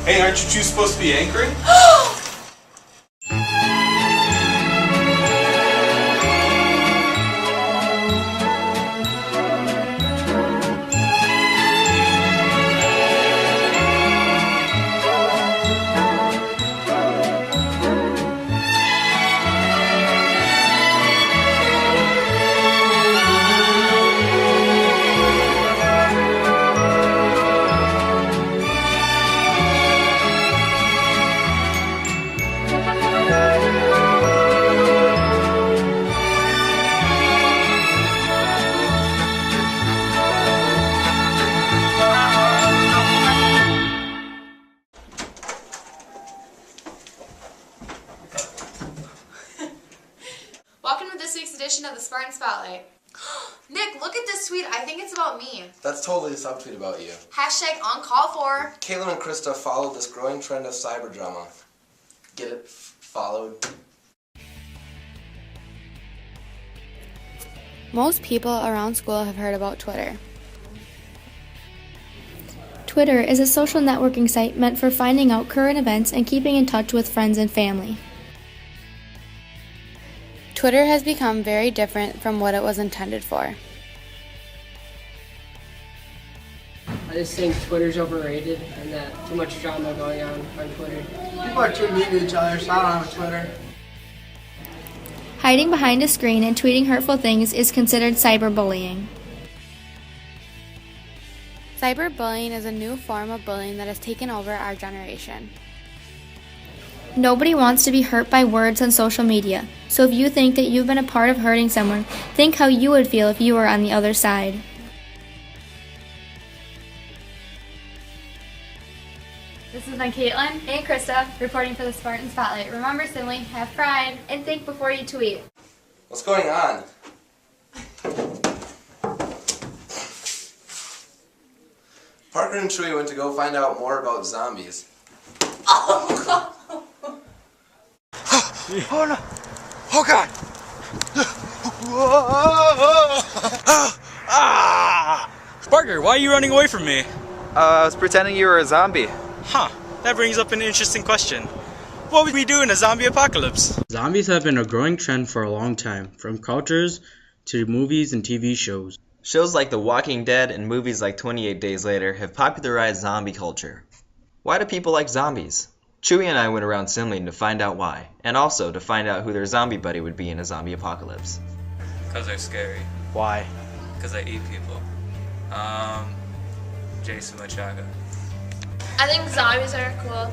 Hey, aren't you two supposed to be anchoring? Welcome to this week's edition of the Spartan Spotlight. Nick, look at this tweet. I think it's about me. That's totally a subtweet about you. Hashtag on call for. Caitlin and Krista follow this growing trend of cyber drama. Get it? Followed? Most people around school have heard about Twitter. Twitter is a social networking site meant for finding out current events and keeping in touch with friends and family. Twitter has become very different from what it was intended for. I just think Twitter's overrated and that too much drama going on Twitter. People are too mean to each other, so I don't have a Twitter. Hiding behind a screen and tweeting hurtful things is considered cyberbullying. Cyberbullying is a new form of bullying that has taken over our generation. Nobody wants to be hurt by words on social media, so if you think that you've been a part of hurting someone, think how you would feel if you were on the other side. This has been Caitlin and Krista reporting for the Spartan Spotlight. Remember, Simile, have pride and think before you tweet. What's going on? Parker and Chewie went to go find out more about zombies. Oh no! Oh god! Parker, why are you running away from me? I was pretending you were a zombie. Huh, that brings up an interesting question. What would we do in a zombie apocalypse? Zombies have been a growing trend for a long time, from cultures to movies and TV shows. Shows like The Walking Dead and movies like 28 Days Later have popularized zombie culture. Why do people like zombies? Chewie and I went around Simling to find out why, and also to find out who their zombie buddy would be in a zombie apocalypse. Because they're scary. Why? Because they eat people. Jason Machaga. I think zombies are cool.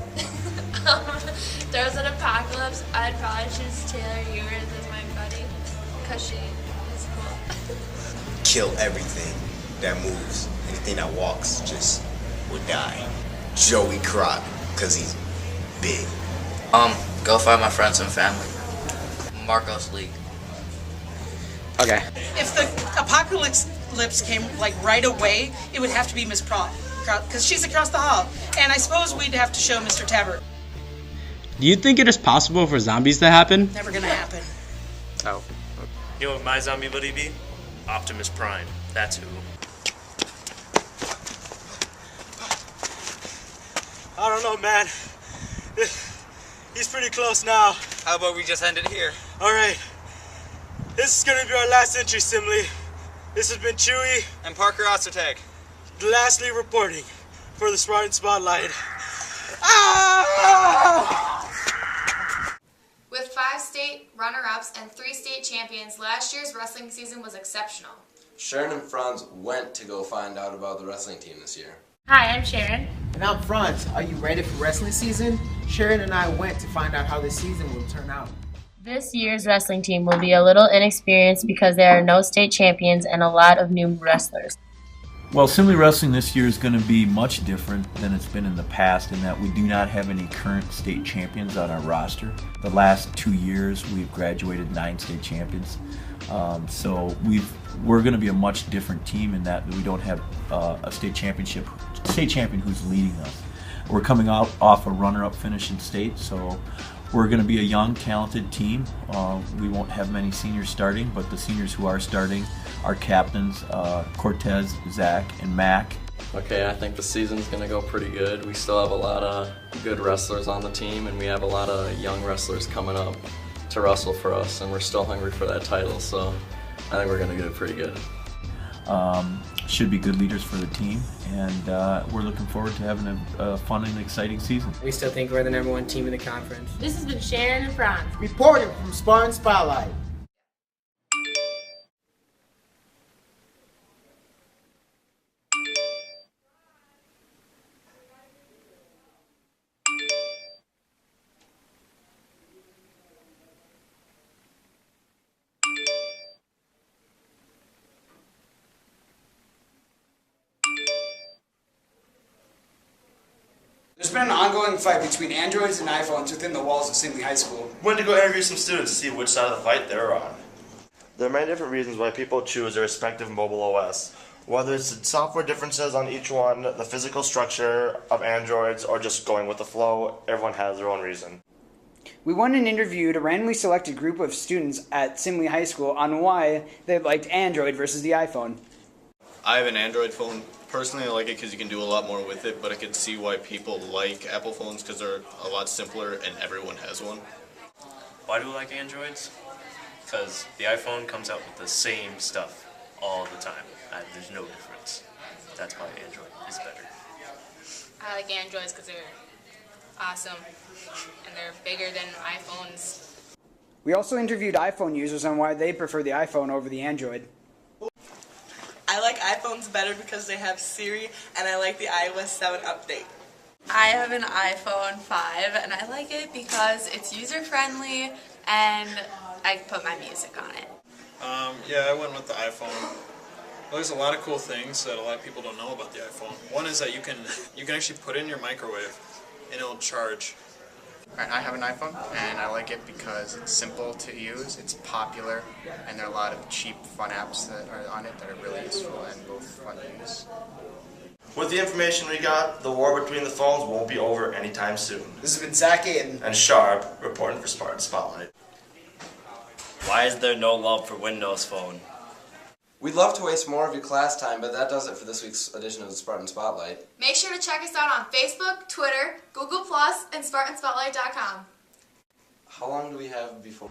If there was an apocalypse, I'd probably choose Taylor Ewers as my buddy because she is cool. Kill everything that moves. Anything that walks just would die. Joey Croc, because he's big. Go find my friends and family. Marcos League. Okay. If the apocalypse came like right away, it would have to be Miss Pratt, because she's across the hall. And I suppose we'd have to show Mr. Tabbert. Do you think it is possible for zombies to happen? Never gonna happen. Oh. You know what my zombie buddy be? Optimus Prime. That's who. I don't know, man. He's pretty close now. How about we just end it here? Alright. This is gonna be our last entry, Simile. This has been Chewie and Parker Ostertag. Lastly reporting for the Spartan Spotlight. With 5 state runner-ups and 3 state champions, last year's wrestling season was exceptional. Sharon and Franz went to go find out about the wrestling team this year. Hi, I'm Sharon. And I'm Franz. Are you ready for wrestling season? Sharon and I went to find out how this season will turn out. This year's wrestling team will be a little inexperienced because there are no state champions and a lot of new wrestlers. Well, Simile Wrestling this year is going to be much different than it's been in the past in that we do not have any current state champions on our roster. The last 2 years we've graduated 9 state champions. So we're going to be a much different team in that we don't have a state champion who's leading us. We're coming out off a runner-up finish in state, so we're going to be a young, talented team. We won't have many seniors starting, but the seniors who are starting are captains, Cortez, Zach, and Mac. Okay, I think the season's going to go pretty good. We still have a lot of good wrestlers on the team, and we have a lot of young wrestlers coming up to wrestle for us, and we're still hungry for that title, so I think we're going to do pretty good. Should be good leaders for the team, and we're looking forward to having a fun and exciting season. We still think we're the #1 team in the conference. This has been Sharon and Franz. Reporting from Spartan Spotlight. There's been an ongoing fight between Androids and iPhones within the walls of Singley High School. Went to go interview some students to see which side of the fight they're on. There are many different reasons why people choose their respective mobile OS. Whether it's the software differences on each one, the physical structure of Androids, or just going with the flow, everyone has their own reason. We went and interviewed a randomly selected group of students at Singley High School on why they liked Android versus the iPhone. I have an Android phone. Personally, I like it because you can do a lot more with it, but I can see why people like Apple phones because they're a lot simpler and everyone has one. Why do I like Androids? Because the iPhone comes out with the same stuff all the time. There's no difference. That's why Android is better. I like Androids because they're awesome and they're bigger than iPhones. We also interviewed iPhone users on why they prefer the iPhone over the Android. I like iPhones better because they have Siri, and I like the iOS 7 update. I have an iPhone 5, and I like it because it's user-friendly, and I can put my music on it. Yeah, I went with the iPhone. Well, there's a lot of cool things that a lot of people don't know about the iPhone. One is that you can actually put it in your microwave, and it'll charge. I have an iPhone, and I like it because it's simple to use, it's popular, and there are a lot of cheap, fun apps that are on it that are really useful and both fun to use. With the information we got, the war between the phones won't be over anytime soon. This has been Zach Ayton and Sharp reporting for Spartan Spotlight. Why is there no love for Windows Phone? We'd love to waste more of your class time, but that does it for this week's edition of the Spartan Spotlight. Make sure to check us out on Facebook, Twitter, Google+, and SpartanSpotlight.com. How long do we have before?